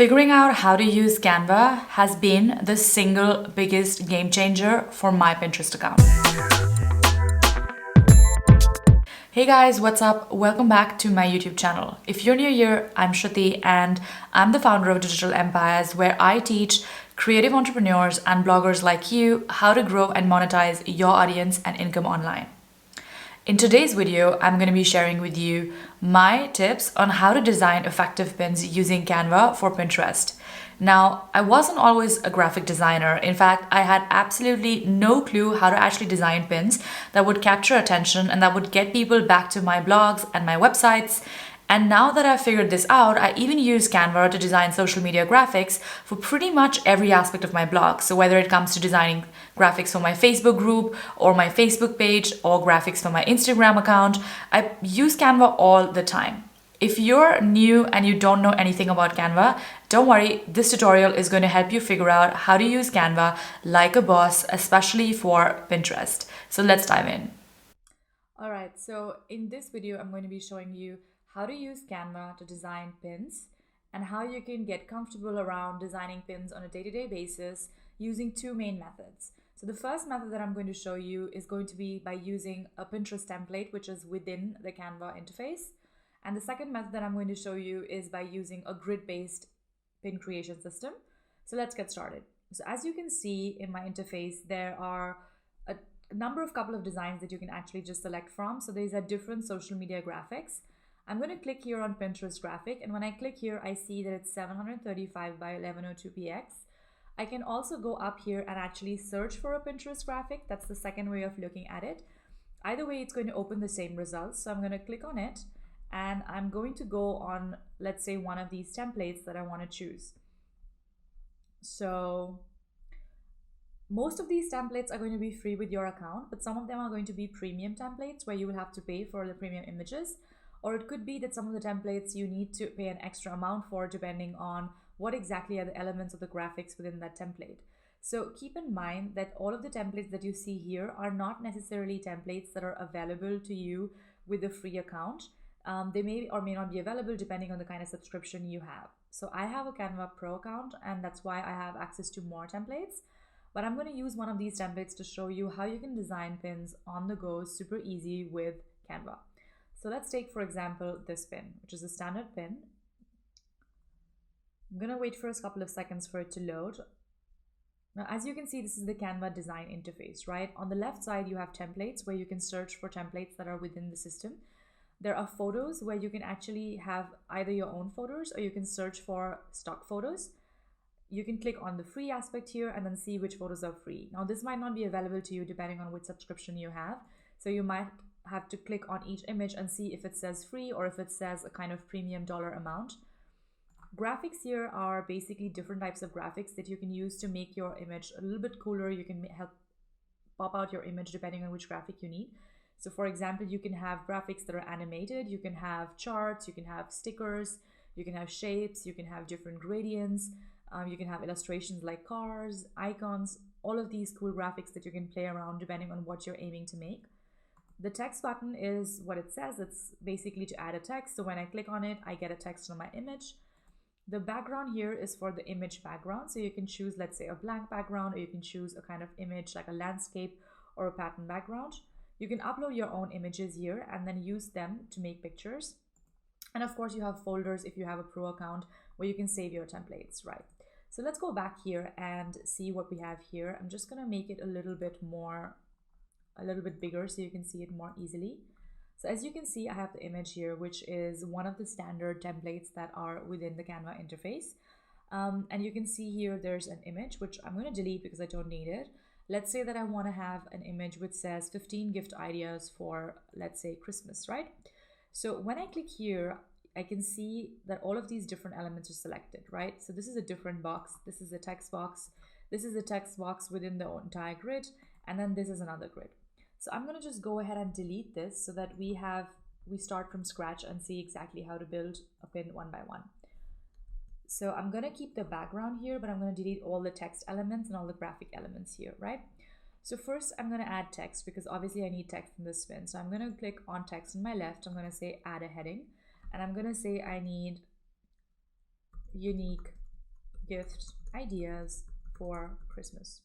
Figuring out how to use Canva has been the single biggest game changer for my Pinterest account. Hey guys, what's up? Welcome back to my YouTube channel. If you're new here, I'm Shruti and I'm the founder of Digital Empires, where I teach creative entrepreneurs and bloggers like you how to grow and monetize your audience and income online. In today's video, I'm going to be sharing with you my tips on how to design effective pins using Canva for Pinterest. Now, I wasn't always a graphic designer. In fact, I had absolutely no clue how to actually design pins that would capture attention and that would get people back to my blogs and my websites. And now that I've figured this out, I even use Canva to design social media graphics for pretty much every aspect of my blog. So whether it comes to designing graphics for my Facebook group or my Facebook page or graphics for my Instagram account, I use Canva all the time. If you're new and you don't know anything about Canva, don't worry, this tutorial is going to help you figure out how to use Canva like a boss, especially for Pinterest. So let's dive in. All right, so in this video, I'm going to be showing you how to use Canva to design pins and how you can get comfortable around designing pins on a day-to-day basis using two main methods. So the first method that I'm going to show you is going to be by using a Pinterest template, which is within the Canva interface. And the second method that I'm going to show you is by using a grid-based pin creation system. So let's get started. So as you can see in my interface, there are a couple of designs that you can actually just select from. So these are different social media graphics. I'm going to click here on Pinterest graphic, and when I click here, I see that it's 735 by 1102 px. I can also go up here and actually search for a Pinterest graphic. That's the second way of looking at it. Either way, it's going to open the same results. So I'm going to click on it, and I'm going to go on, let's say, one of these templates that I want to choose. So most of these templates are going to be free with your account, but some of them are going to be premium templates where you will have to pay for the premium images. Or it could be that some of the templates you need to pay an extra amount for depending on what exactly are the elements of the graphics within that template. So keep in mind that all of the templates that you see here are not necessarily templates that are available to you with a free account. They may or may not be available depending on the kind of subscription you have. So I have a Canva Pro account, and that's why I have access to more templates. But I'm going to use one of these templates to show you how you can design pins on the go super easy with Canva. So let's take, for example, this pin, which is a standard pin. I'm going to wait for a couple of seconds for it to load. Now, as you can see, this is the Canva design interface, right? On the left side, you have templates where you can search for templates that are within the system. There are photos where you can actually have either your own photos or you can search for stock photos. You can click on the free aspect here and then see which photos are free. Now, this might not be available to you depending on which subscription you have. So you might have to click on each image and see if it says free or if it says a kind of premium dollar amount. Graphics here are basically different types of graphics that you can use to make your image a little bit cooler. You can help pop out your image depending on which graphic you need. So for example, you can have graphics that are animated, you can have charts, you can have stickers, you can have shapes, you can have different gradients, you can have illustrations like cars, icons, all of these cool graphics that you can play around depending on what you're aiming to make. The text button is what it says. It's basically to add a text. So when I click on it, I get a text on my image. The background here is for the image background. So you can choose, let's say, a blank background, or you can choose a kind of image like a landscape or a pattern background. You can upload your own images here and then use them to make pictures. And of course, you have folders if you have a pro account where you can save your templates, right? So let's go back here and see what we have here. I'm just going to make it a little bit bigger so you can see it more easily. So as you can see, I have the image here, which is one of the standard templates that are within the Canva interface. And you can see here there's an image, which I'm going to delete because I don't need it. Let's say that I want to have an image which says 15 gift ideas for, let's say, Christmas, right? So when I click here, I can see that all of these different elements are selected, right? So this is a different box. This is a text box. This is a text box within the entire grid. And then this is another grid. So I'm going to just go ahead and delete this so that we start from scratch and see exactly how to build a pin one by one. So I'm going to keep the background here, but I'm going to delete all the text elements and all the graphic elements here, right? So first I'm going to add text because obviously I need text in this pin. So I'm going to click on text on my left. I'm going to say add a heading, and I'm going to say I need unique gift ideas for Christmas.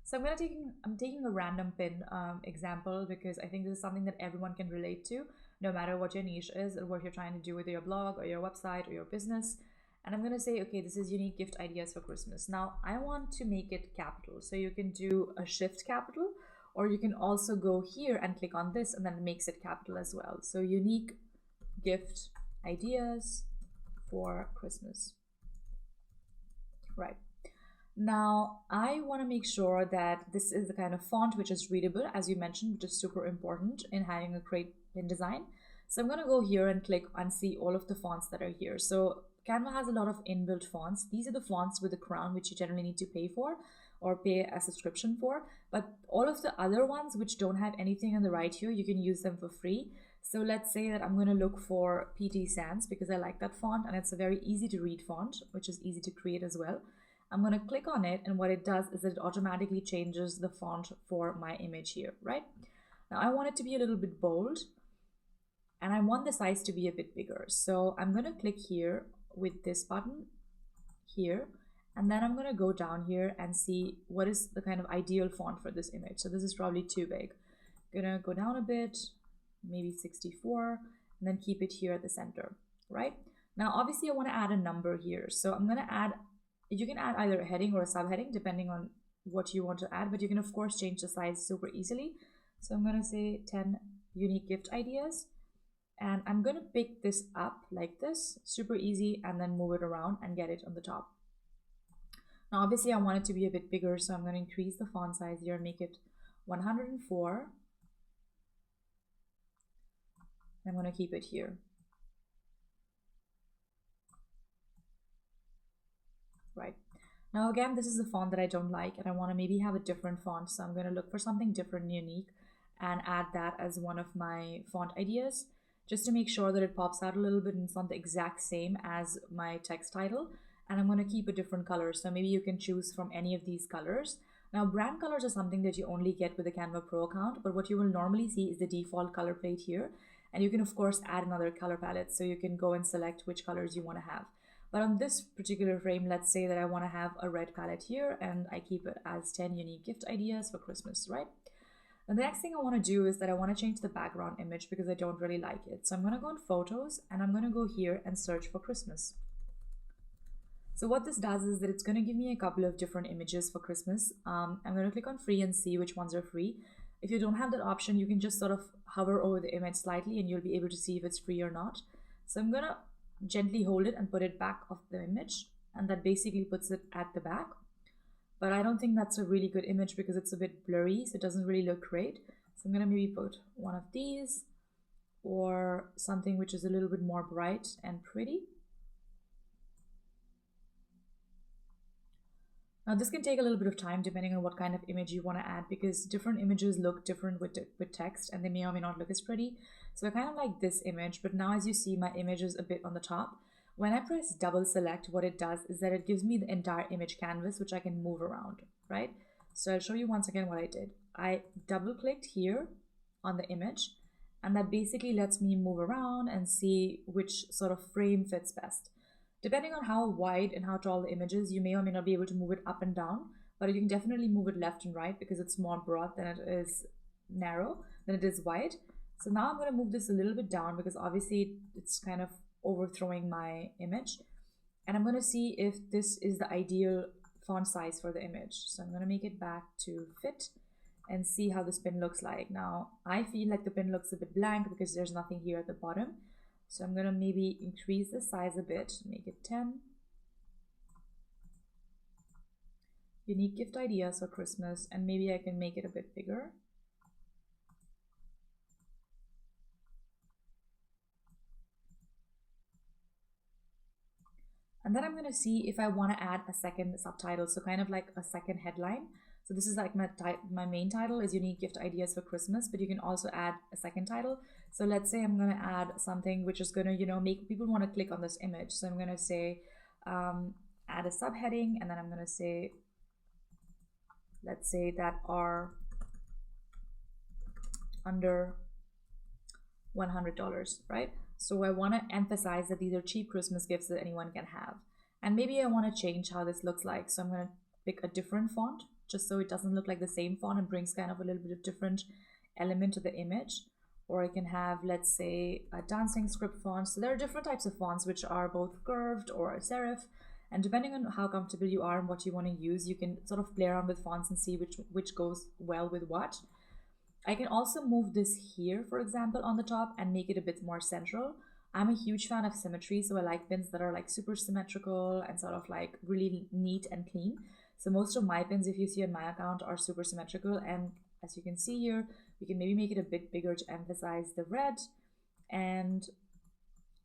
So I'm taking a random pin example because I think this is something that everyone can relate to, no matter what your niche is or what you're trying to do with your blog or your website or your business. And I'm going to say, okay, this is unique gift ideas for Christmas. Now I want to make it capital. So you can do a shift capital, or you can also go here and click on this and then it makes it capital as well. So unique gift ideas for Christmas. Right. Now, I want to make sure that this is the kind of font which is readable, as you mentioned, which is super important in having a great pin design. So I'm going to go here and click and see all of the fonts that are here. So Canva has a lot of inbuilt fonts. These are the fonts with the crown, which you generally need to pay for or pay a subscription for. But all of the other ones which don't have anything on the right here, you can use them for free. So let's say that I'm going to look for PT Sans because I like that font and it's a very easy to read font, which is easy to create as well. I'm going to click on it, and what it does is that it automatically changes the font for my image here, right? Now I want it to be a little bit bold and I want the size to be a bit bigger. So I'm going to click here with this button here, and then I'm going to go down here and see what is the kind of ideal font for this image. So this is probably too big. I'm going to go down a bit, maybe 64, and then keep it here at the center, right? Now, obviously I want to add a number here. So I'm going to add, you can add either a heading or a subheading depending on what you want to add, but you can of course change the size super easily. So I'm going to say 10 unique gift ideas, and I'm going to pick this up like this, super easy, and then move it around and get it on the top. Now, obviously I want it to be a bit bigger, so I'm going to increase the font size here and make it 104. I'm going to keep it here. Right. Now again, this is the font that I don't like and I want to maybe have a different font. So I'm going to look for something different and unique and add that as one of my font ideas, just to make sure that it pops out a little bit and it's not the exact same as my text title. And I'm going to keep a different color. So maybe you can choose from any of these colors. Now, brand colors are something that you only get with a Canva Pro account, but what you will normally see is the default color plate here. And you can of course add another color palette. So you can go and select which colors you want to have. But on this particular frame, let's say that I want to have a red palette here and I keep it as 10 unique gift ideas for Christmas, right? And the next thing I want to do is that I want to change the background image because I don't really like it. So I'm going to go in photos and I'm going to go here and search for Christmas. So what this does is that it's going to give me a couple of different images for Christmas. I'm going to click on free and see which ones are free. If you don't have that option, you can just sort of hover over the image slightly and you'll be able to see if it's free or not. So I'm going to gently hold it and put it back of the image, and that basically puts it at the back. But I don't think that's a really good image because it's a bit blurry, so it doesn't really look great. So I'm going to maybe put one of these or something which is a little bit more bright and pretty. Now this can take a little bit of time depending on what kind of image you want to add, because different images look different with text and they may or may not look as pretty. So I kind of like this image, but now as you see, my image is a bit on the top. When I press double select, what it does is that it gives me the entire image canvas, which I can move around, right? So I'll show you once again what I did. I double clicked here on the image, and that basically lets me move around and see which sort of frame fits best. Depending on how wide and how tall the image is, you may or may not be able to move it up and down, but you can definitely move it left and right because it's more broad than it is narrow, than it is wide. So now I'm going to move this a little bit down because obviously it's kind of overthrowing my image. And I'm going to see if this is the ideal font size for the image. So I'm going to make it back to fit and see how this pin looks like. Now, I feel like the pin looks a bit blank because there's nothing here at the bottom. So I'm going to maybe increase the size a bit, make it 10. Unique gift ideas for Christmas, and maybe I can make it a bit bigger. And then I'm going to see if I want to add a second subtitle, so kind of like a second headline. So this is like my main title is unique gift ideas for Christmas, but you can also add a second title. So let's say I'm going to add something which is going to, make people want to click on this image. So I'm going to say add a subheading, and then I'm going to say, let's say that are under $100, right? So I want to emphasize that these are cheap Christmas gifts that anyone can have. And maybe I want to change how this looks like. So I'm going to pick a different font just so it doesn't look like the same font and brings kind of a little bit of different element to the image. Or I can have, let's say, a dancing script font. So there are different types of fonts which are both curved or serif. And depending on how comfortable you are and what you want to use, you can sort of play around with fonts and see which goes well with what. I can also move this here, for example, on the top and make it a bit more central. I'm a huge fan of symmetry, so I like pins that are like super symmetrical and sort of like really neat and clean. So most of my pins, if you see on my account, are super symmetrical. And as you can see here, we can maybe make it a bit bigger to emphasize the red. And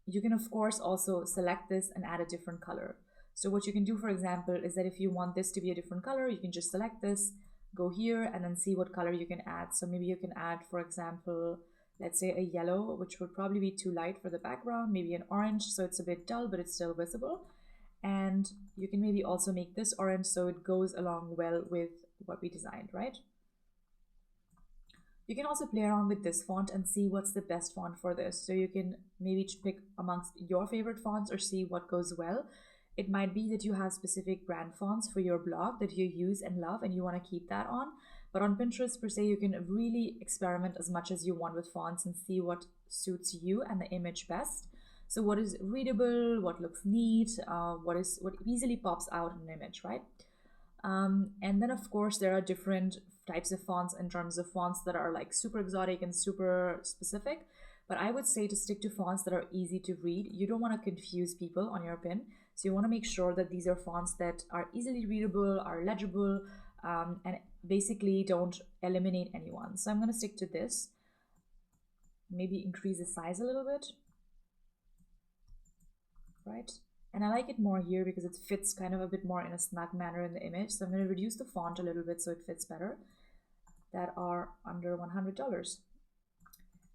you can, of course, also select this and add a different color. So what you can do, for example, is that if you want this to be a different color, you can just select this, go here, and then see what color you can add. So maybe you can add, for example, let's say a yellow, which would probably be too light for the background, maybe an orange, so it's a bit dull, but it's still visible. And you can maybe also make this orange so it goes along well with what we designed, right? You can also play around with this font and see what's the best font for this. So you can maybe pick amongst your favorite fonts or see what goes well. It might be that you have specific brand fonts for your blog that you use and love and you want to keep that on. But on Pinterest per se, you can really experiment as much as you want with fonts and see what suits you and the image best. So what is readable, what looks neat, what easily pops out in an image, right? And then of course there are different types of fonts in terms of fonts that are like super exotic and super specific. But I would say to stick to fonts that are easy to read. You don't want to confuse people on your pin. So you want to make sure that these are fonts that are easily readable, are legible, and basically don't eliminate anyone. So I'm going to stick to this. Maybe increase the size a little bit. Right? And I like it more here because it fits kind of a bit more in a snug manner in the image. So I'm going to reduce the font a little bit so it fits better. That are under $100.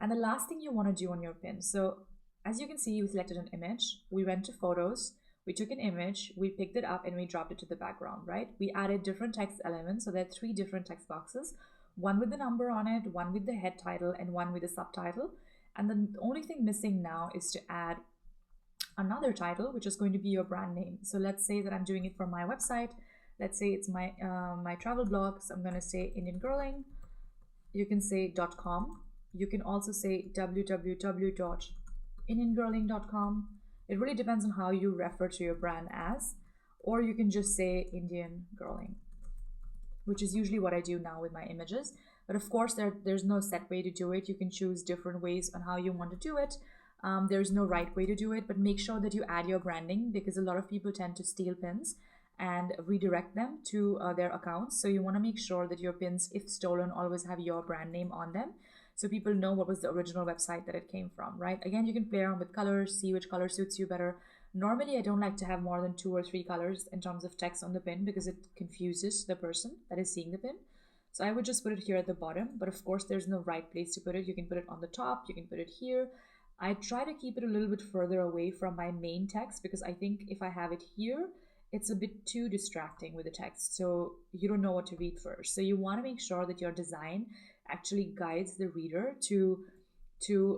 And the last thing you want to do on your pin. So as you can see, we selected an image. We went to photos. We took an image. We picked it up and we dropped it to the background, right? We added different text elements. So there are 3 different text boxes. One with the number on it, one with the head title, and one with the subtitle. And the only thing missing now is to add another title, which is going to be your brand name. So let's say that I'm doing it for my website. Let's say it's my my travel blog. So I'm going to say Indian Girling. You can say .com. You can also say www.indiangirling.com. It really depends on how you refer to your brand as, or you can just say Indian Girling, which is usually what I do now with my images. But of course, there's no set way to do it. You can choose different ways on how you want to do it. There's no right way to do it, but make sure that you add your branding because a lot of people tend to steal pins and redirect them to their accounts. So you want to make sure that your pins, if stolen, always have your brand name on them. So people know what was the original website that it came from, right? Again, you can play around with colors, see which color suits you better. Normally, I don't like to have more than 2 or 3 colors in terms of text on the pin because it confuses the person that is seeing the pin. So I would just put it here at the bottom, but of course there's no right place to put it. You can put it on the top, you can put it here. I try to keep it a little bit further away from my main text because I think if I have it here, it's a bit too distracting with the text. So you don't know what to read first. So you want to make sure that your design actually guides the reader to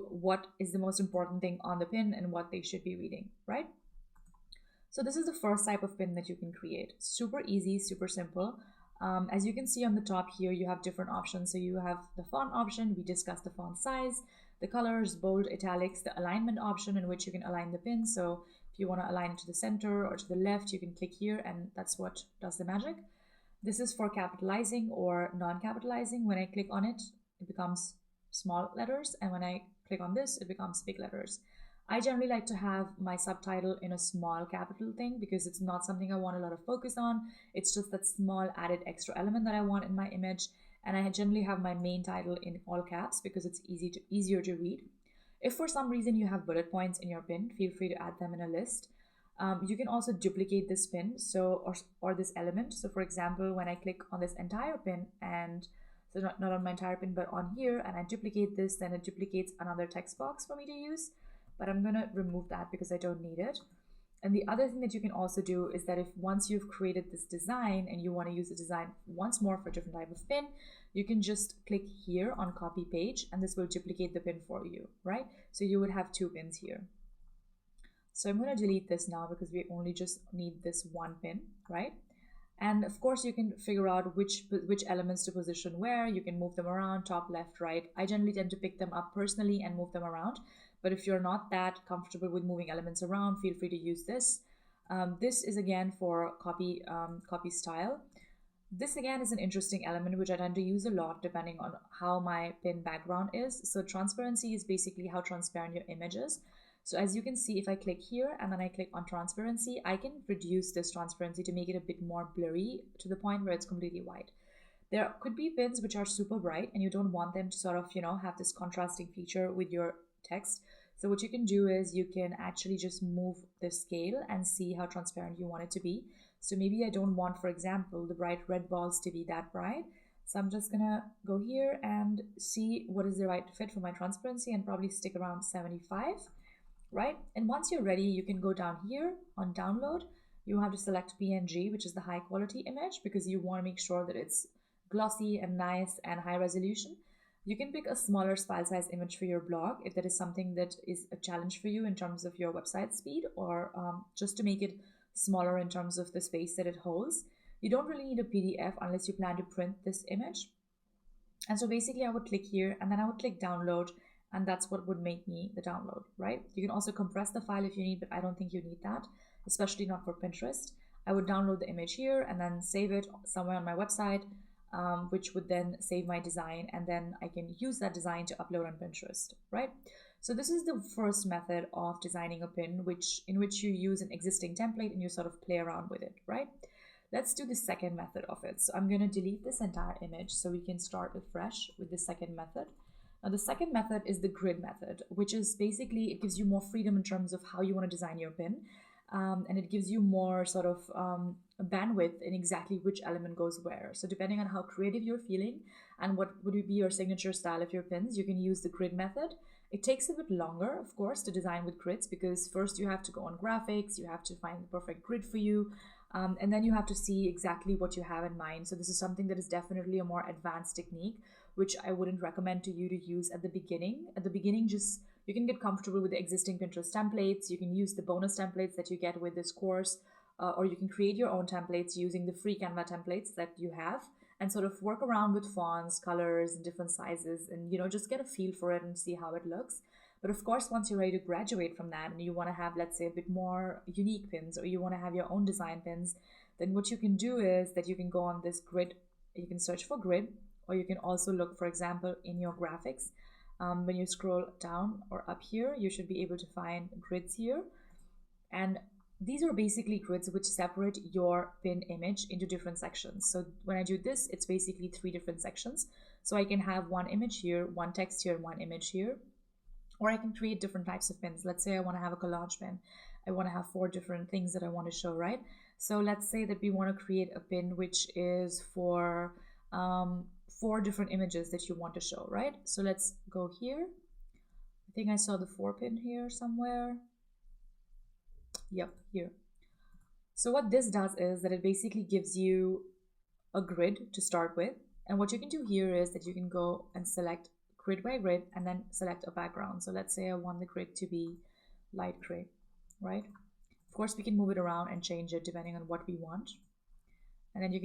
what is the most important thing on the pin and what they should be reading, right? So this is the first type of pin that you can create. Super easy, super simple. As you can see on the top here, you have different options. So you have the font option. We discussed the font size, the colors, bold, italics, the alignment option in which you can align the pin. So if you want to align it to the center or to the left, you can click here and that's what does the magic. This is for capitalizing or non-capitalizing. When I click on it, it becomes small letters. And when I click on this, it becomes big letters. I generally like to have my subtitle in a small capital thing because it's not something I want a lot of focus on. It's just that small added extra element that I want in my image. And I generally have my main title in all caps because it's easier to read. If for some reason you have bullet points in your pin, feel free to add them in a list. You can also duplicate this pin or this element. So for example, when I click on this entire pin and so not on my entire pin, but on here, and I duplicate this, then it duplicates another text box for me to use. But I'm going to remove that because I don't need it. And the other thing that you can also do is that if once you've created this design and you want to use the design once more for a different type of pin, you can just click here on copy page and this will duplicate the pin for you, right? So you would have 2 pins here. So I'm going to delete this now because we only just need this one pin, right? And of course, you can figure out which elements to position where. You can move them around, top, left, right. I generally tend to pick them up personally and move them around. But if you're not that comfortable with moving elements around, feel free to use this. This is again for copy style. This again is an interesting element which I tend to use a lot depending on how my pin background is. So transparency is basically how transparent your image is. So as you can see, if I click here and then I click on transparency, I can reduce this transparency to make it a bit more blurry to the point where it's completely white. There could be pins which are super bright and you don't want them to sort of, have this contrasting feature with your text. So what you can do is you can actually just move the scale and see how transparent you want it to be. So maybe I don't want, for example, the bright red balls to be that bright. So I'm just gonna go here and see what is the right fit for my transparency and probably stick around 75, right? And once you're ready, you can go down here on download. You have to select PNG, which is the high quality image, because you want to make sure that it's glossy and nice and high resolution. You can pick a smaller file size image for your blog if that is something that is a challenge for you in terms of your website speed, or just to make it smaller in terms of the space that it holds. You don't really need a PDF unless you plan to print this image. And so basically I would click here and then I would click download, and that's what would make me the download, right? You can also compress the file if you need, but I don't think you need that, especially not for Pinterest. I would download the image here and then save it somewhere on my website, which would then save my design, and then I can use that design to upload on Pinterest, right? So this is the first method of designing a pin, in which you use an existing template and you sort of play around with it, right? Let's do the second method of it. So I'm going to delete this entire image so we can start afresh with the second method. Now the second method is the grid method, which is basically, it gives you more freedom in terms of how you want to design your pin. And it gives you more sort of bandwidth in exactly which element goes where. So depending on how creative you're feeling and what would be your signature style of your pins, you can use the grid method. It takes a bit longer, of course, to design with grids, because first you have to go on graphics, you have to find the perfect grid for you, and then you have to see exactly what you have in mind. So this is something that is definitely a more advanced technique, which I wouldn't recommend to you to use at the beginning. At the beginning, just you can get comfortable with the existing Pinterest templates. You can use the bonus templates that you get with this course, or you can create your own templates using the free Canva templates that you have, and sort of work around with fonts, colors, and different sizes, and just get a feel for it and see how it looks. But of course, once you're ready to graduate from that and you want to have, let's say, a bit more unique pins, or you want to have your own design pins, then what you can do is that you can go on this grid, you can search for grid, or you can also look, for example, in your graphics. When you scroll down or up here, you should be able to find grids here. And these are basically grids which separate your pin image into different sections. So when I do this, it's basically 3 different sections. So I can have one image here, one text here, one image here. Or I can create different types of pins. Let's say I want to have a collage pin. I want to have 4 different things that I want to show, right? So let's say that we want to create a pin which is for 4 different images that you want to show, right? So let's go here. I think I saw the 4 pin here somewhere. Yep, here. So what this does is that it basically gives you a grid to start with. And what you can do here is that you can go and select grid by grid and then select a background. So let's say I want the grid to be light gray, right? Of course, we can move it around and change it depending on what we want. And then you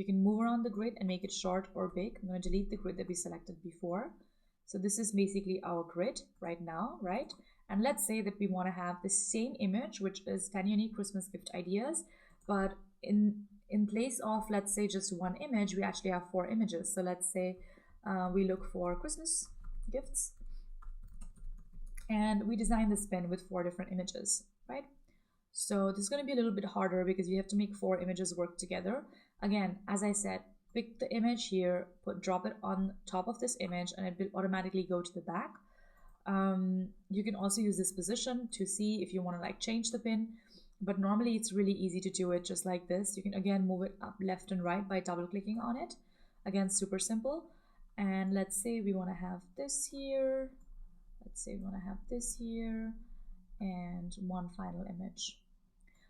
can move around the grid and make it short or big. I'm going to delete the grid that we selected before. So this is basically our grid right now, right? And let's say that we want to have the same image, which is 10 unique Christmas gift ideas, but in place of, let's say, just one image, we actually have 4 images. So let's say we look for Christmas gifts and we design this pin with 4 different images, right? So this is going to be a little bit harder because you have to make 4 images work together. Again, as I said, pick the image here, drop it on top of this image, and it will automatically go to the back. You can also use this position to see if you want to change the pin, but normally it's really easy to do it just like this. You can again move it up left and right by double clicking on it. Again, super simple. And let's say we want to have this here. Let's say we want to have this here and one final image.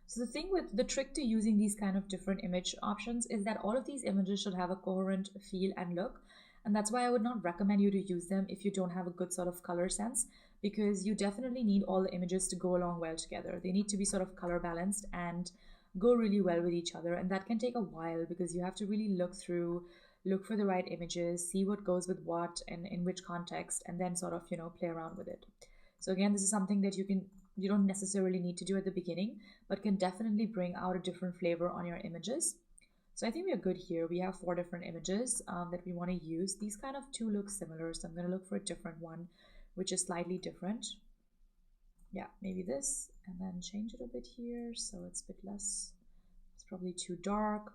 So the trick to using these kind of different image options is that all of these images should have a coherent feel and look. And that's why I would not recommend you to use them if you don't have a good sort of color sense, because you definitely need all the images to go along well together. They need to be sort of color balanced and go really well with each other. And that can take a while because you have to really look through, look for the right images, see what goes with what and in which context, and then sort of, play around with it. So again, this is something that you don't necessarily need to do at the beginning, but can definitely bring out a different flavor on your images. So I think we are good here. We have 4 different images that we want to use. These kind of 2 look similar, so I'm going to look for a different one, which is slightly different. Yeah, maybe this, and then change it a bit here so it's a bit less. It's probably too dark.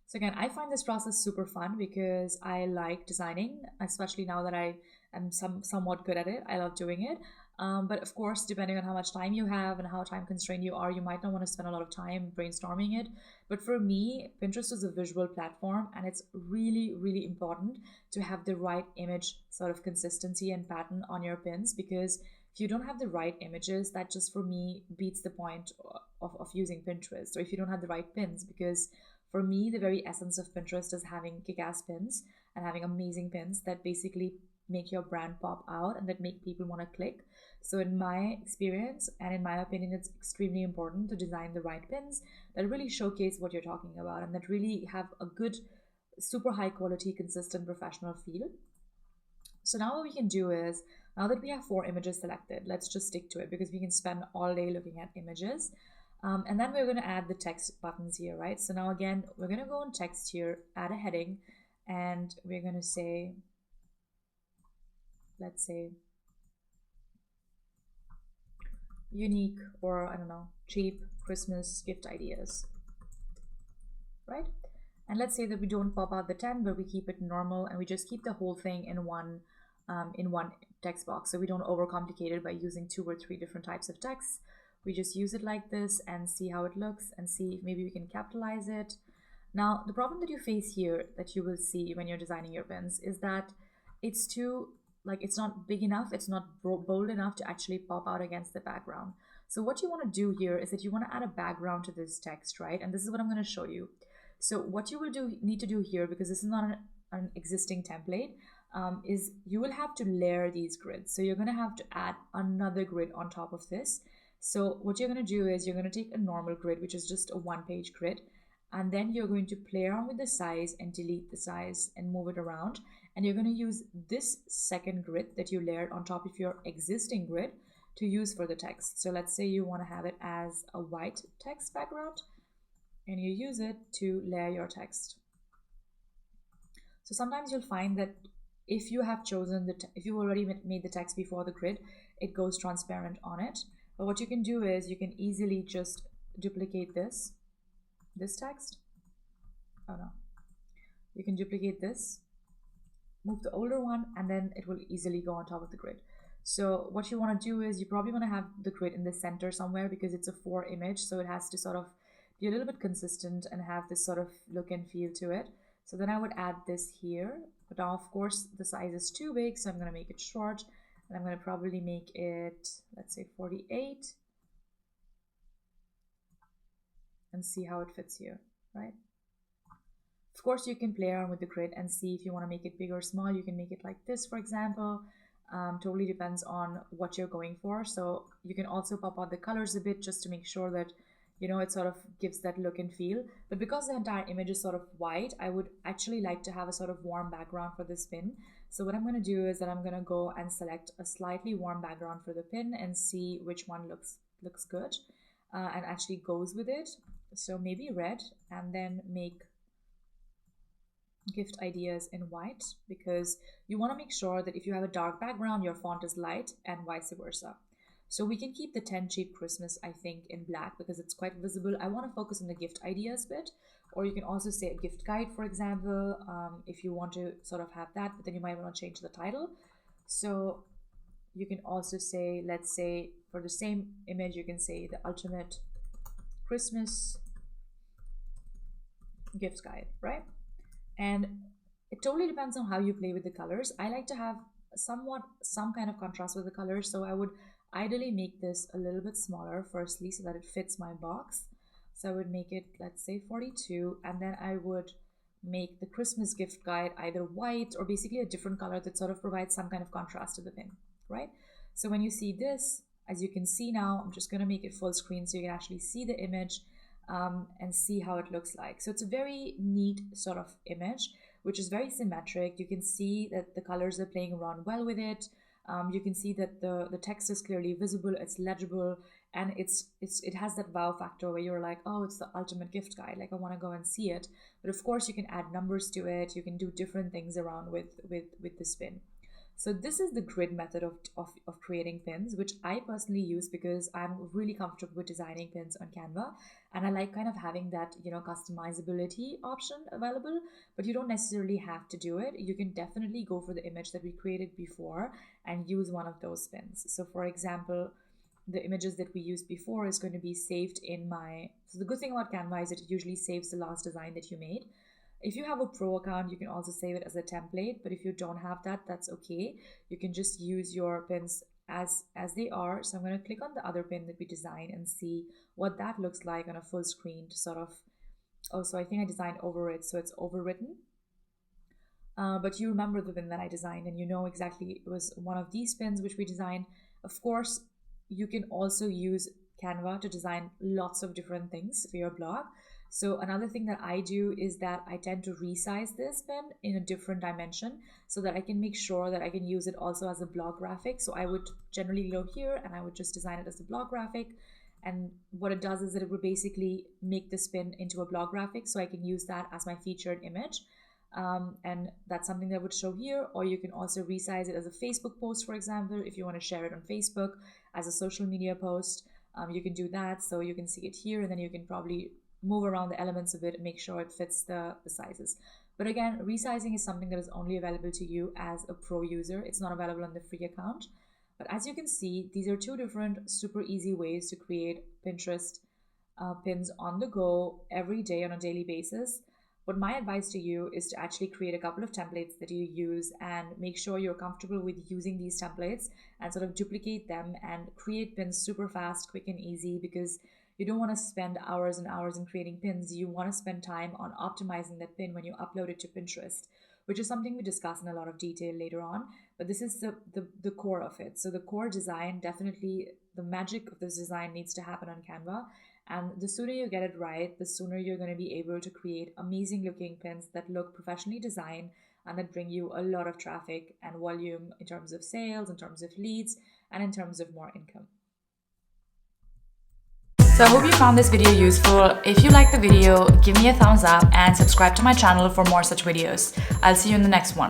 So again, I find this process super fun because I like designing, especially now that I am somewhat good at it. I love doing it. But of course, depending on how much time you have and how time constrained you are, you might not want to spend a lot of time brainstorming it. But for me, Pinterest is a visual platform, and it's really, really important to have the right image sort of consistency and pattern on your pins, because if you don't have the right images, that just for me beats the point of using Pinterest. Or if you don't have the right pins, because for me, the very essence of Pinterest is having kick-ass pins and having amazing pins that basically make your brand pop out and that make people want to click. So in my experience and in my opinion, it's extremely important to design the right pins that really showcase what you're talking about and that really have a good, super high quality, consistent, professional feel. So now what we can do is, now that we have 4 images selected, let's just stick to it because we can spend all day looking at images. And then we're going to add the text buttons here, right? So now again, we're going to go on text here, add a heading, and we're going to say, let's say, unique, or I don't know, cheap Christmas gift ideas, right? And let's say that we don't pop out the 10, but we keep it normal and we just keep the whole thing in one text box. So we don't overcomplicate it by using 2 or 3 different types of text. We just use it like this and see how it looks and see if maybe we can capitalize it. Now, the problem that you face here that you will see when you're designing your pins is that it's too, it's not big enough, it's not bold enough to actually pop out against the background. So what you want to do here is that you want to add a background to this text, right? And this is what I'm going to show you. So what you will need to do here, because this is not an existing template, is you will have to layer these grids. So you're going to have to add another grid on top of this. So what you're going to do is you're going to take a normal grid, which is just a 1-page grid, and then you're going to play around with the size and delete the size and move it around. And you're going to use this second grid that you layered on top of your existing grid to use for the text. So let's say you want to have it as a white text background, and you use it to layer your text. So sometimes you'll find that if you have chosen if you already made the text before the grid, it goes transparent on it. But what you can do is you can easily just duplicate this text. Oh no. You can duplicate this, move the older one, and then it will easily go on top of the grid. So what you want to do is you probably want to have the grid in the center somewhere because it's a 4 image. So it has to sort of be a little bit consistent and have this sort of look and feel to it. So then I would add this here. But now, of course, the size is too big, so I'm going to make it short. And I'm going to probably make it, let's say 48. And see how it fits here, right? Of course, you can play around with the grid and see if you want to make it big or small. You can make it like this, for example. Totally depends on what you're going for. So you can also pop out the colors a bit just to make sure that, it sort of gives that look and feel. But because the entire image is sort of white, I would actually like to have a sort of warm background for this pin. So what I'm going to do is that I'm going to go and select a slightly warm background for the pin and see which one looks good and actually goes with it. So maybe red, and then make gift ideas in white, because you want to make sure that if you have a dark background, your font is light, and vice versa. So we can keep the 10 cheap Christmas, I think, in black because it's quite visible. I want to focus on the gift ideas bit, or you can also say a gift guide, for example, if you want to sort of have that, but then you might want to change the title. So you can also say, let's say for the same image, you can say the ultimate Christmas gift guide, right? And it totally depends on how you play with the colors. I like to have some kind of contrast with the colors, so I would ideally make this a little bit smaller firstly so that it fits my box. So I would make it, let's say 42, and then I would make the Christmas gift guide either white or basically a different color that sort of provides some kind of contrast to the pin, right? So when you see this, as you can see now, I'm just going to make it full screen so you can actually see the image and see how it looks like. So it's a very neat sort of image, which is very symmetric. You can see that the colors are playing around well with it. You can see that the text is clearly visible, it's legible, and it has that wow factor where you're like, oh, it's the ultimate gift guide, like I want to go and see it. But of course you can add numbers to it, you can do different things around with this pin. So this is the grid method of creating pins, which I personally use because I'm really comfortable with designing pins on Canva, and I like kind of having that, you know, customizability option available, but you don't necessarily have to do it. You can definitely go for the image that we created before and use one of those pins. So for example, the images that we used before is going to be saved in my, so the good thing about Canva is it usually saves the last design that you made. If you have a pro account, you can also save it as a template, but if you don't have that, that's okay. You can just use your pins as they are. So I'm going to click on the other pin that we designed and see what that looks like on a full screen to sort of, oh, so I think I designed over it, so it's overwritten. But you remember the pin that I designed and you know exactly it was one of these pins which we designed. Of course, you can also use Canva to design lots of different things for your blog. So another thing that I do is that I tend to resize this pin in a different dimension so that I can make sure that I can use it also as a blog graphic. So I would generally go here and I would just design it as a blog graphic. And what it does is that it would basically make this pin into a blog graphic so I can use that as my featured image. And that's something that would show here, or you can also resize it as a Facebook post, for example, if you want to share it on Facebook as a social media post, you can do that. So you can see it here, and then you can probably move around the elements of it and make sure it fits the sizes. But again, resizing is something that is only available to you as a pro user. It's not available on the free account. But as you can see, these are two different super easy ways to create Pinterest pins on the go every day on a daily basis. But my advice to you is to actually create a couple of templates that you use and make sure you're comfortable with using these templates and sort of duplicate them and create pins super fast, quick and easy, because you don't want to spend hours and hours in creating pins. You want to spend time on optimizing that pin when you upload it to Pinterest, which is something we discuss in a lot of detail later on. But this is the core of it. So the core design, definitely the magic of this design needs to happen on Canva. And the sooner you get it right, the sooner you're going to be able to create amazing looking pins that look professionally designed and that bring you a lot of traffic and volume in terms of sales, in terms of leads, and in terms of more income. So I hope you found this video useful. If you liked the video, give me a thumbs up and subscribe to my channel for more such videos. I'll see you in the next one.